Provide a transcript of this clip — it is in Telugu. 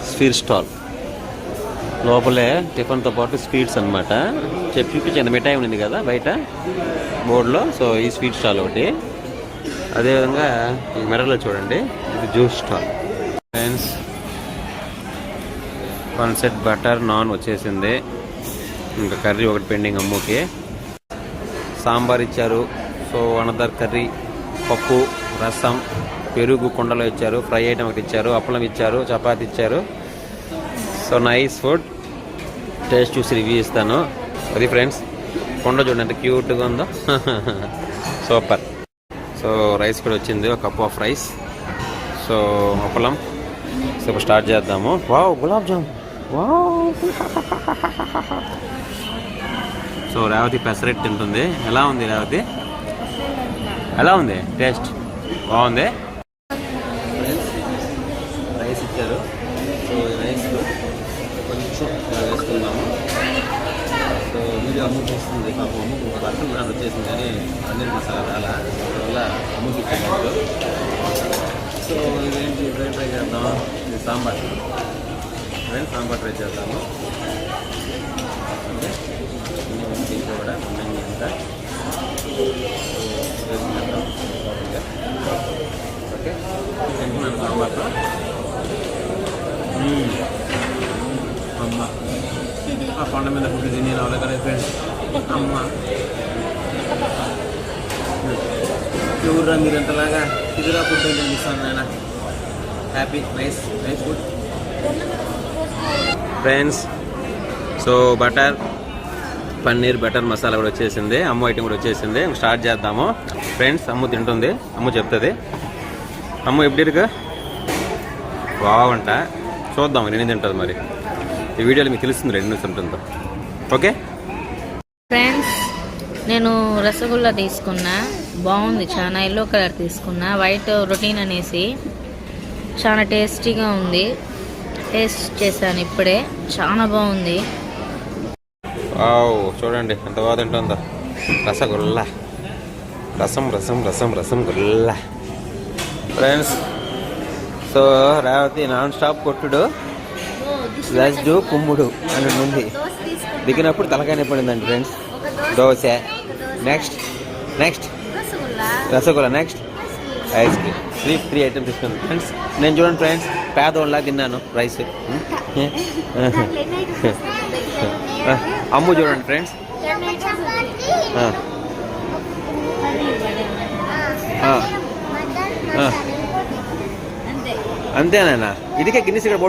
Sweet stall. లోపలే టిఫిన్తో పాటు స్వీట్స్ అనమాట. చూపించాను మిఠాయి ఉంది కదా బయట బోర్డులో. సో ఈ స్వీట్ స్టాల్ ఒకటి. అదేవిధంగా ఈ మిర్రర్లో చూడండి, ఇది juice stall. Friends, 1 set butter non వచ్చేసింది. ఇంకా కర్రీ ఒకటి పెండింగ్ అమ్ముకి. సాంబార్ ఇచ్చారు. సో అనదర్ కర్రీ, పప్పు, రసం, పెరుగు కుండలో ఇచ్చారు. ఫ్రై ఐటమ్ ఒకటి ఇచ్చారు. అప్పలం ఇచ్చారు. చపాతి ఇచ్చారు. So nice food. టేస్ట్ చూసి రివ్యూ ఇస్తాను. అది ఫ్రెండ్స్, కుండ చూడండి ఎంత క్యూట్గా ఉందో. సూపర్. సో రైస్ కూడా వచ్చింది, ఒక cup of rice. So appalam. So ఇప్పుడు స్టార్ట్ చేద్దాము. Wow, gulab jam. Wow. So Revathi pesarattu తింటుంది. ఎలా ఉంది రేవతి? ఎలా ఉంది టేస్ట్? బాగుంది. రైస్ ఇచ్చారు. సో రైస్ కొంచెం వేసుకున్నాము. సో వీడియో అమ్ముకు వస్తుంది. పాపం అమ్ముకు బట్టలు కూడా వచ్చేసింది కానీ పన్నీర్ మసాలా రాలా. అందువల్ల అమ్ముకి ఇచ్చారు. సో ఇదేంటి బ్రెడ్ ట్రై చేద్దాం. ఇది సాంబార్. సాంబార్ ట్రై చేద్దాము. దీంట్లో కూడా ఉన్నాయి అంతా. ఓకే, తింటున్నాను సాంబార్తో. అమ్మ ఆ కొండ మీద ఫుడ్ తిని రావాలి కదా ఫ్రెండ్స్. అమ్మ ఎవరురా మీరు ఎంతలాగా ఇదిరా ఫుడ్ తినిపిస్తాను నాయన. Happy, nice nice food friends. So butter paneer butter masala కూడా వచ్చేసింది. అమ్ము ఐటమ్ కూడా వచ్చేసింది. స్టార్ట్ చేద్దాము ఫ్రెండ్స్. అమ్ము తింటుంది. అమ్ము చెప్తుంది. అమ్ము ఎప్పుడుగా బాగుంట చూద్దాం నేను తింటుంది మరి. ఈ వీడియోలో మీకు తెలుస్తుంది 2 నిమిషాలు ఉంటుందో. ఓకే ఫ్రెండ్స్, నేను రసగుల్లా తీసుకున్నా. బాగుంది, చాలా ఎల్లో కలర్ తీసుకున్నా. వైట్ రొటీన్ అనేసి చాలా టేస్టీగా ఉంది. టేస్ట్ చేశాను ఇప్పుడే, చాలా బాగుంది. వావ్, చూడండి ఎంత బాగా తింటుందో. రసగుల్లా, రసం రసం రసం రసం Gulla friends. So Revathi non stop కొట్టుడు, లజ్జు కుమ్ముడు అని ఉంది. దిగినప్పుడు తలకాయ పడిందండి friends. Dosa, next next rasgulla, next ice cream. 3 items తీసుకున్నాను ఫ్రెండ్స్. నేను చూడండి ఫ్రెండ్స్, పేదోళ్ళ తిన్నాను రైస్. అమ్ము చూడండి ఫ్రెండ్స్. అంతేనా? ఇదికే గిన్నెస్ ఇక్కడ